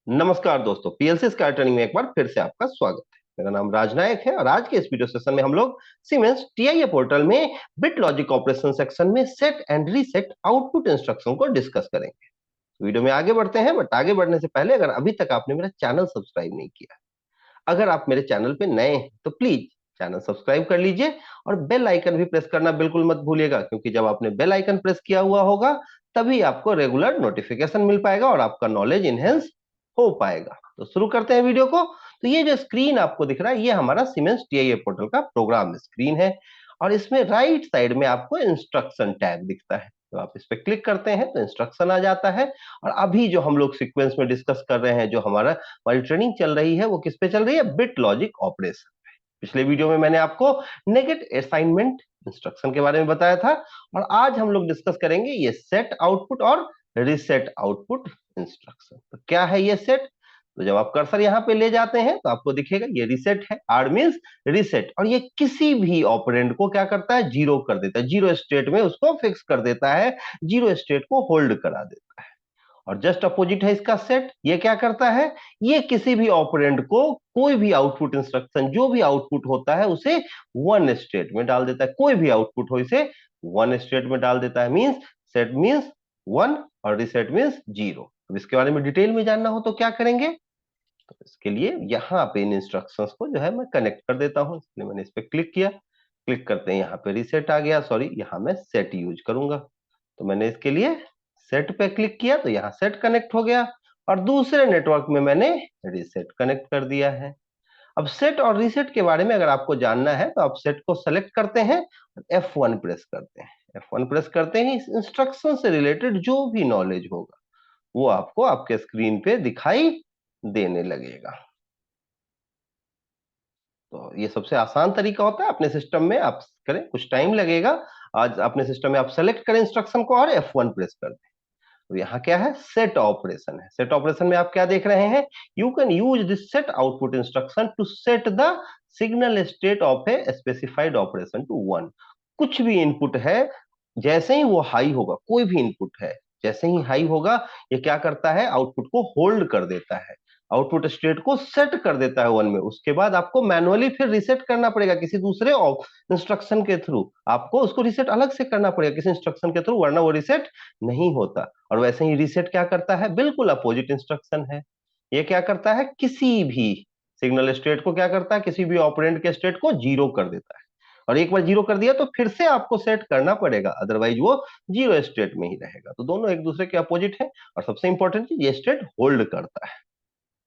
नमस्कार दोस्तों, PLC sky training में एक बार फिर से आपका स्वागत है। मेरा नाम राजनायक है और आज के इस वीडियो सेशन में हम लोग सीमेंस टीआईए पोर्टल में बिट लॉजिक ऑपरेशन सेक्शन में set and reset output instruction को डिस्कस करेंगे। वीडियो में आगे बढ़ते हैं, बट आगे बढ़ने से पहले अगर अभी तक आपने मेरा चैनल सब्सक्राइब नहीं किया, अगर आप मेरे चैनल पे नए हैं तो प्लीज चैनल सब्सक्राइब कर लीजिए और बेल आइकन भी प्रेस करना बिल्कुल मत भूलिएगा, क्योंकि जब आपने बेल आइकन प्रेस किया हुआ होगा तभी आपको रेगुलर नोटिफिकेशन मिल पाएगा और आपका नॉलेज इनहेंस हो पाएगा। तो शुरू करते हैं वीडियो को। तो ये जो स्क्रीन आपको दिख रहा है, ये हमारा सीमेंस टीआईए पोर्टल का प्रोग्राम स्क्रीन है और इसमें राइट साइड में आपको इंस्ट्रक्शन टैब दिखता है। तो आप इस पर क्लिक करते हैं तो इंस्ट्रक्शन आ जाता है। और अभी जो हम लोग सीक्वेंस में डिस्कस कर रहे हैं, जो हमारी ट्रेनिंग चल रही है, वो किस पे चल रही है? Bit logic operation. पिछले वीडियो में मैंने आपको नेगेट असाइनमेंट इंस्ट्रक्शन के बारे में बताया था और आज हम लोग डिस्कस करेंगे ये सेट आउटपुट और रिसेट आउटपुट इंस्ट्रक्शन। तो क्या है ये सेट? तो जब आप कर्सर यहाँ पे ले जाते हैं तो आपको दिखेगा ये रिसेट है। आर मींस रिसेट, और ये किसी भी ऑपरेंड को क्या करता है? जीरो कर देता है, जीरो स्टेट में उसको फिक्स कर देता है, जीरो स्टेट को होल्ड करा देता है। और जस्ट अपोजिट है इसका सेट। ये क्या करता है? ये किसी भी ऑपरेंड को कोई भी आउटपुट इंस्ट्रक्शन, जो भी आउटपुट होता है उसे वन स्टेट में डाल देता है। कोई भी आउटपुट हो इसे वन स्टेट में डाल देता है। मींस सेट मींस वन और रिसेट मींस जीरो। अब इसके बारे में डिटेल में जानना हो तो क्या करेंगे? तो इसके लिए यहाँ पे इन इंस्ट्रक्शंस को जो है मैं कनेक्ट कर देता हूँ, इसलिए मैंने इस पे क्लिक किया। क्लिक करते हैं, यहाँ पे रिसेट आ गया, सॉरी यहाँ मैं सेट यूज करूंगा। तो मैंने इसके लिए सेट पे क्लिक किया तो यहाँ सेट कनेक्ट हो गया और दूसरे नेटवर्क में मैंने रीसेट कनेक्ट कर दिया है। अब सेट और रीसेट के बारे में अगर आपको जानना है तो आप सेट को सेलेक्ट करते हैं और F1 प्रेस करते हैं। F1 प्रेस करते ही इस इंस्ट्रक्शन से रिलेटेड जो भी नॉलेज होगा वो आपको आपके स्क्रीन पे दिखाई देने लगेगा। तो ये सबसे आसान तरीका होता है, अपने सिस्टम में आप करें, कुछ टाइम लगेगा। आज अपने सिस्टम में आप सेलेक्ट करें इंस्ट्रक्शन को और F1 प्रेस कर दें। तो यहाँ क्या है? सेट ऑपरेशन है। सेट ऑपरेशन में आप क्या देख रहे हैं? You can use this set output instruction to set the signal state of a specified operation to one. कुछ भी इनपुट है, जैसे ही वो हाई होगा, कोई भी इनपुट है जैसे ही हाई होगा, ये क्या करता है? आउटपुट को होल्ड कर देता है, आउटपुट स्टेट को सेट कर देता है वन में। उसके बाद आपको मैनुअली फिर रीसेट करना पड़ेगा किसी दूसरे इंस्ट्रक्शन के थ्रू। आपको उसको रीसेट अलग से करना पड़ेगा किसी इंस्ट्रक्शन के थ्रू, वरना वो रीसेट नहीं होता। और वैसे ही रीसेट क्या करता है? बिल्कुल अपोजिट इंस्ट्रक्शन है। ये क्या करता है? किसी भी सिग्नल स्टेट को क्या करता है? किसी भी ऑपरेंड के स्टेट को जीरो कर देता है। और एक बार जीरो कर दिया तो फिर से आपको सेट करना पड़ेगा, अदरवाइज वो जीरो स्टेट में ही रहेगा। तो दोनों एक दूसरे के अपोजिट है। और सबसे इंपॉर्टेंट चीज, ये स्टेट होल्ड करता है।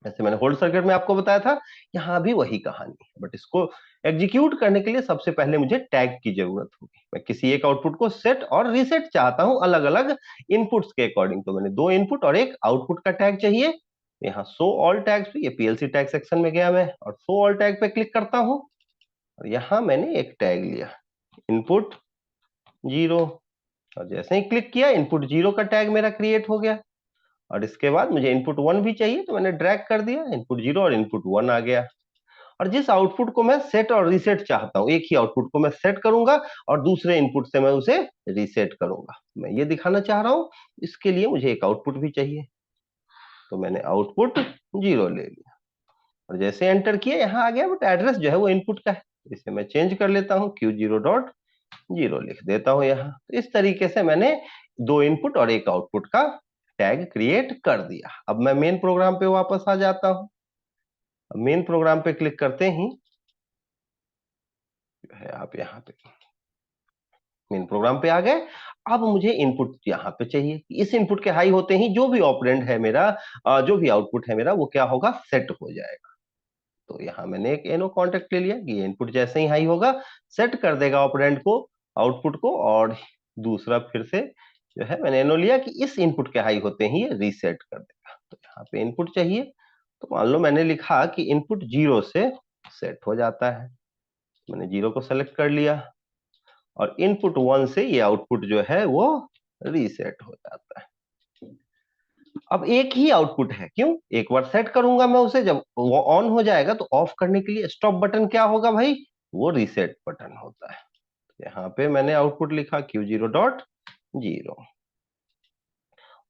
जैसे मैंने होल्ड सर्किट में आपको बताया था, यहाँ भी वही कहानी है, बट इसको एग्जीक्यूट करने के लिए सबसे पहले मुझे टैग की जरूरत होगी। मैं किसी एक आउटपुट को सेट और रीसेट चाहता हूं अलग अलग इनपुट्स के अकॉर्डिंग। तो मैंने दो इनपुट और एक आउटपुट का टैग चाहिए। यहाँ शो ऑल टैग्स पे, ये पीएलसी टैग सेक्शन में गया मैं और शो ऑल टैग पे क्लिक करता हूँ और यहाँ मैंने एक टैग लिया, इनपुट जीरो। और जैसे ही क्लिक किया, इनपुट जीरो का टैग मेरा क्रिएट हो गया। और इसके बाद मुझे इनपुट वन भी चाहिए तो मैंने ड्रैग कर दिया, इनपुट जीरो और इनपुट वन आ गया। और जिस आउटपुट को मैं सेट और रीसेट चाहता हूं, एक ही आउटपुट को मैं सेट करूंगा और दूसरे इनपुट से मैं उसे रीसेट करूंगा। मैं ये दिखाना चाह रहा हूं, इसके लिए मुझे एक आउटपुट भी चाहिए। तो मैंने आउटपुट जीरो ले लिया और जैसे एंटर किया यहाँ आ गया, बट एड्रेस जो है वो इनपुट का है। इसे मैं चेंज कर लेता हूँ, Q0.0 लिख देता हूँ यहाँ। तो इस तरीके से मैंने दो इनपुट और एक आउटपुट का टैग क्रिएट कर दिया। अब मैं मेन प्रोग्राम पे वापस आ जाता हूँ। मेन प्रोग्राम पे क्लिक करते ही है आप यहाँ पे मेन प्रोग्राम पे आ गए। अब मुझे इनपुट यहाँ पे चाहिए। इस इनपुट के हाई होते ही जो भी ऑपरेंड है मेरा, जो भी आउटपुट है मेरा, वो क्या होगा? सेट हो जाएगा। तो यहाँ मैंने एक एनो कॉन्टेक्ट ले लिया कि इनपुट जैसे ही हाई होगा सेट कर देगा ऑपरेंड को, आउटपुट को। और दूसरा फिर से जो है मैंने एनो लिया कि इस इनपुट के हाई होते ही ये रीसेट कर देगा। तो यहाँ पे इनपुट चाहिए, तो मान लो मैंने लिखा कि इनपुट जीरो से सेट हो जाता है। मैंने जीरो को सेलेक्ट कर लिया और इनपुट वन से ये आउटपुट जो है वो रीसेट हो जाता है। अब एक ही आउटपुट है, क्यों? एक बार सेट करूंगा मैं उसे, जब वो ऑन हो जाएगा तो ऑफ करने के लिए स्टॉप बटन क्या होगा भाई? वो रीसेट बटन होता है। यहाँ पे मैंने आउटपुट लिखा Q0.0।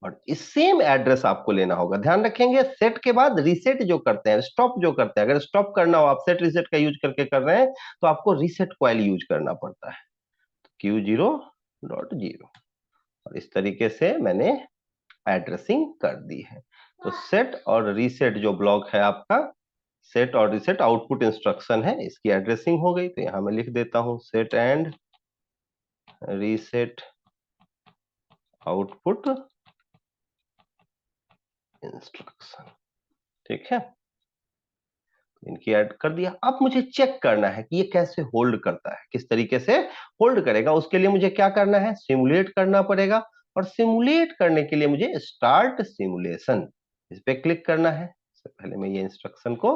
और इस सेम एड्रेस आपको लेना होगा। ध्यान रखेंगे सेट के बाद रीसेट जो करते हैं, स्टॉप जो करते हैं, अगर स्टॉप करना हो आप सेट रीसेट का यूज करके कर रहे हैं तो आपको रीसेट कॉइल यूज करना पड़ता है, Q0.0। और इस तरीके से मैंने एड्रेसिंग कर दी है। तो सेट और रीसेट जो ब्लॉक है आपका, सेट और रीसेट आउटपुट इंस्ट्रक्शन है, इसकी एड्रेसिंग हो गई। तो यहां मैं लिख देता हूं set and reset output instruction, ठीक है। इनकी ऐड कर दिया। अब मुझे चेक करना है कि ये कैसे होल्ड करता है, किस तरीके से होल्ड करेगा। उसके लिए मुझे क्या करना है, सिमुलेट करना पड़ेगा। और सिमुलेट करने के लिए मुझे स्टार्ट सिमुलेशन, इस पे क्लिक करना है। सबसे पहले मैं ये इंस्ट्रक्शन को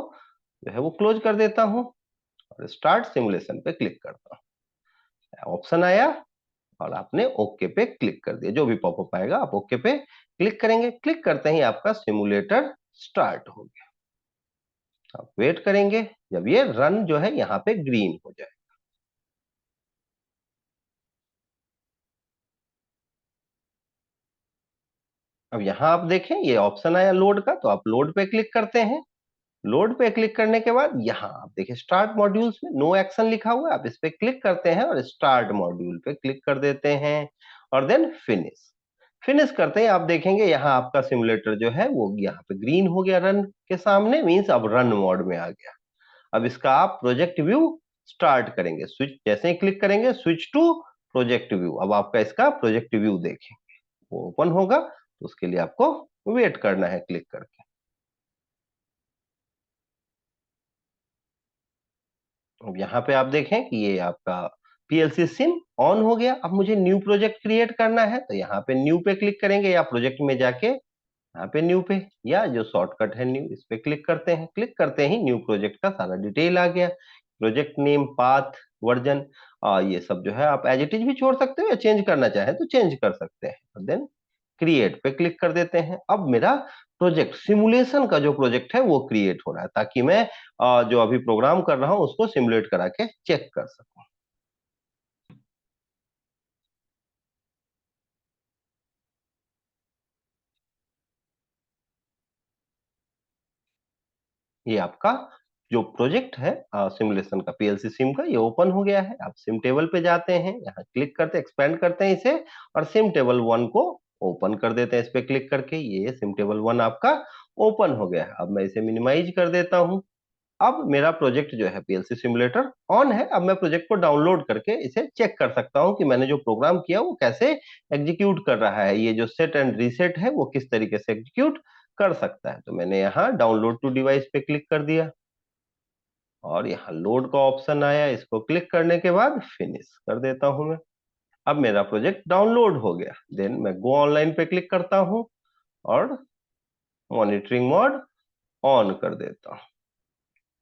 जो है वो क्लोज कर देता हूं और स्टार्ट सिमुलेशन पे क्लिक करता हूं। ऑप्शन आया और आपने ओके पे क्लिक कर दिया। जो भी पॉपअप आएगा आप ओके पे क्लिक करेंगे। क्लिक करते ही आपका सिमुलेटर स्टार्ट हो गया। आप वेट करेंगे जब ये रन जो है यहाँ पे ग्रीन हो जाए। अब यहाँ आप देखें ये ऑप्शन आया लोड का, तो आप लोड पे क्लिक करते हैं। लोड पे क्लिक करने के बाद यहाँ आप देखिए स्टार्ट मॉड्यूल्स में नो एक्शन लिखा हुआ है, आप इस पे क्लिक करते हैं और स्टार्ट मॉड्यूल पे क्लिक कर देते हैं और देन फिनिश। फिनिश करते ही आप देखेंगे यहाँ आपका सिमुलेटर जो है वो यहाँ पे ग्रीन हो गया रन के सामने, मीन्स अब रन मोड में आ गया। अब इसका आप प्रोजेक्ट व्यू स्टार्ट करेंगे, स्विच जैसे ही क्लिक करेंगे स्विच टू प्रोजेक्ट व्यू। अब आपका इसका प्रोजेक्ट व्यू देखें वो ओपन होगा, तो उसके लिए आपको वेट करना है क्लिक करके। अब यहाँ पे आप देखें कि ये आपका पीएलसी सिम ऑन हो गया। अब मुझे न्यू प्रोजेक्ट क्रिएट करना है, तो यहाँ पे न्यू पे क्लिक करेंगे या प्रोजेक्ट में जाके यहाँ पे न्यू पे, या जो शॉर्टकट है न्यू, इस पे क्लिक करते हैं। क्लिक करते ही न्यू प्रोजेक्ट का सारा डिटेल आ गया, प्रोजेक्ट नेम, पाथ, वर्जन, ये सब जो है आप एज इट इज भी छोड़ सकते हो या चेंज करना चाहे तो चेंज कर सकते हैं। देन क्रिएट पे क्लिक कर देते हैं। अब मेरा प्रोजेक्ट सिमुलेशन का जो प्रोजेक्ट है वो क्रिएट हो रहा है, ताकि मैं जो अभी प्रोग्राम कर रहा हूं उसको सिमुलेट करा के चेक कर सकूं। ये आपका जो प्रोजेक्ट है सिमुलेशन का, पीएलसी सिम का, ये ओपन हो गया है। आप सिम टेबल पे जाते हैं, यहाँ क्लिक करते हैं, एक्सपेंड करते हैं इसे और सिम टेबल 1 को ओपन कर देते हैं। इस पे क्लिक करके ये सिम टेबल 1 आपका ओपन हो गया है। अब मैं इसे मिनिमाइज कर देता हूँ। अब मेरा प्रोजेक्ट जो है पीएलसी सिमुलेटर ऑन है। अब मैं प्रोजेक्ट को डाउनलोड करके इसे चेक कर सकता हूँ कि मैंने जो प्रोग्राम किया वो कैसे एग्जीक्यूट कर रहा है, ये जो सेट एंड रीसेट है वो किस तरीके से एग्जीक्यूट कर सकता है। तो मैंने यहाँ डाउनलोड टू डिवाइस पे क्लिक कर दिया और यहाँ लोड का ऑप्शन आया, इसको क्लिक करने के बाद फिनिश कर देता हूँ मैं। अब मेरा प्रोजेक्ट डाउनलोड हो गया। देन मैं गो ऑनलाइन पे क्लिक करता हूँ और मॉनिटरिंग मोड ऑन कर देता हूँ।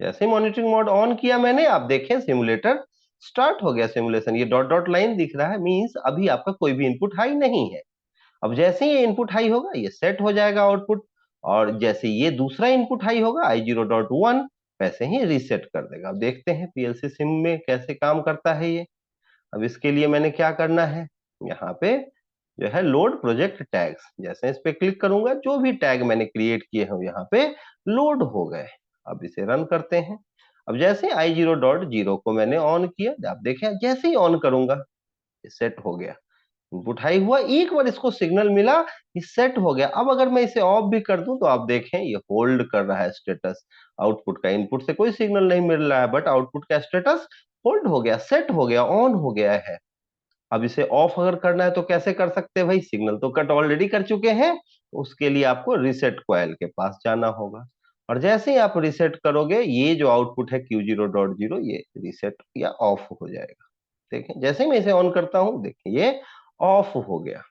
जैसे ही मॉनिटरिंग मोड ऑन किया मैंने, आप देखें सिमुलेटर स्टार्ट हो गया सिमुलेशन। ये डॉट डॉट लाइन दिख रहा है, मींस अभी आपका कोई भी इनपुट हाई नहीं है। अब जैसे ही ये इनपुट हाई होगा ये सेट हो जाएगा आउटपुट, और जैसे ये दूसरा इनपुट हाई होगा I0.1, वैसे ही रीसेट कर देगा। अब देखते हैं पीएलसी सिम में कैसे काम करता है ये। अब इसके लिए मैंने क्या करना है, यहाँ पे जो है लोड प्रोजेक्ट टैग्स, जैसे इस पे क्लिक करूंगा जो भी टैग मैंने क्रिएट किए हैं यहाँ पे लोड हो गए। अब इसे रन करते हैं। अब जैसे I0.0 को मैंने ऑन किया, आप देखें जैसे ही ऑन करूंगा सेट हो गया, इनपुट हाई हुआ, एक बार इसको सिग्नल मिला कि सेट हो गया। अब अगर मैं इसे ऑफ भी कर दूं तो आप देखें ये होल्ड कर रहा है स्टेटस आउटपुट का। इनपुट से कोई सिग्नल नहीं मिल रहा है बट आउटपुट का स्टेटस होल्ड हो गया, सेट हो गया, ऑन हो गया है। अब इसे ऑफ अगर करना है तो कैसे कर सकते हैं भाई, सिग्नल तो कट ऑलरेडी कर चुके हैं। उसके लिए आपको रिसेट कॉइल के पास जाना होगा और जैसे ही आप रिसेट करोगे ये जो आउटपुट है Q0.0 ये रिसेट या ऑफ हो जाएगा। देखें जैसे ही मैं इसे ऑन करता हूं, देखिए ये ऑफ हो गया।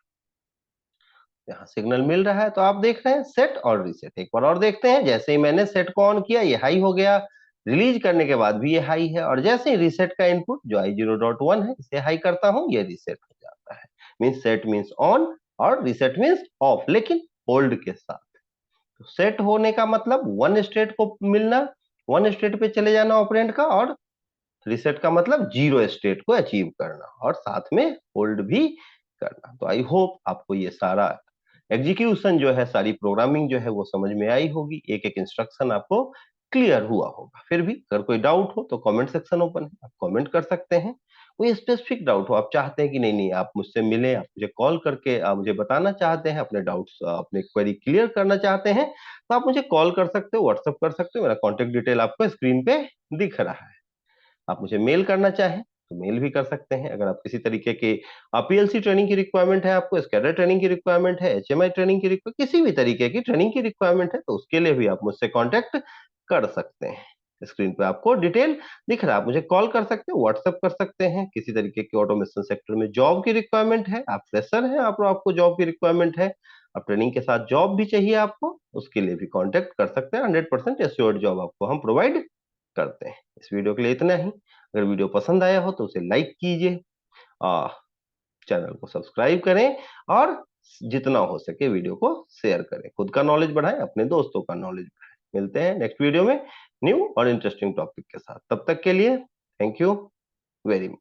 यहाँ सिग्नल मिल रहा है तो आप देख रहे हैं सेट और रीसेट। एक बार और देखते हैं, जैसे ही मैंने सेट को ऑन किया ये हाई हो गया, रिलीज करने के बाद भी ये हाई है, और जैसे ही रीसेट का इनपुट जो I0.1 है इसे हाई करता हूं ये रीसेट हो जाता है। मीन्स सेट मीन्स ऑन और रीसेट मीन्स ऑफ, लेकिन होल्ड के साथ। तो सेट होने का मतलब वन स्टेट को मिलना, वन स्टेट पे चले जाना ऑपरेंड का, और रीसेट का मतलब जीरो स्टेट को अचीव करना और साथ में होल्ड भी करना। तो आई होप आपको ये सारा एग्जीक्यूशन जो है, सारी प्रोग्रामिंग जो है वो समझ में आई होगी, एक एक इंस्ट्रक्शन आपको क्लियर हुआ होगा। फिर भी अगर कोई डाउट हो तो कमेंट सेक्शन ओपन है, आप कमेंट कर सकते हैं। कोई स्पेसिफिक डाउट हो, आप चाहते हैं कि नहीं नहीं आप मुझसे मिले, आप मुझे कॉल करके आप मुझे बताना चाहते हैं, अपने डाउट्स अपने क्वेरी क्लियर करना चाहते हैं, तो आप मुझे कॉल कर सकते हो, व्हाट्सएप कर सकते हो। मेरा कॉन्टेक्ट डिटेल आपको स्क्रीन पे दिख रहा है। आप मुझे मेल करना चाहें तो मेल भी कर सकते हैं। अगर आप किसी तरीके के पीएलसी ट्रेनिंग की रिक्वायरमेंट है, आपको स्कैडर ट्रेनिंग की रिक्वायरमेंट है, एचएमआई ट्रेनिंग की किसी भी तरीके की ट्रेनिंग की रिक्वायरमेंट है, तो उसके लिए भी आप मुझसे कॉन्टेक्ट कर सकते हैं। स्क्रीन पे आपको डिटेल दिख रहा है, आप मुझे कॉल कर सकते हो, व्हाट्सएप कर सकते हैं। किसी तरीके की ऑटोमेशन सेक्टर में जॉब की रिक्वायरमेंट है, आप फ्रेशर हैं, आपको जॉब की रिक्वायरमेंट है, अब ट्रेनिंग के साथ जॉब भी चाहिए आपको, उसके लिए भी कॉन्टेक्ट कर सकते हैं। 100% एश्योर्ड जॉब आपको हम प्रोवाइड करते हैं। इस वीडियो के लिए इतना ही। अगर वीडियो पसंद आया हो तो उसे लाइक कीजिए, चैनल को सब्सक्राइब करें, और जितना हो सके वीडियो को शेयर करें। खुद का नॉलेज बढ़ाएं, अपने दोस्तों का नॉलेज बढ़ाएं। मिलते हैं नेक्स्ट वीडियो में न्यू और इंटरेस्टिंग टॉपिक के साथ। तब तक के लिए थैंक यू वेरी मच।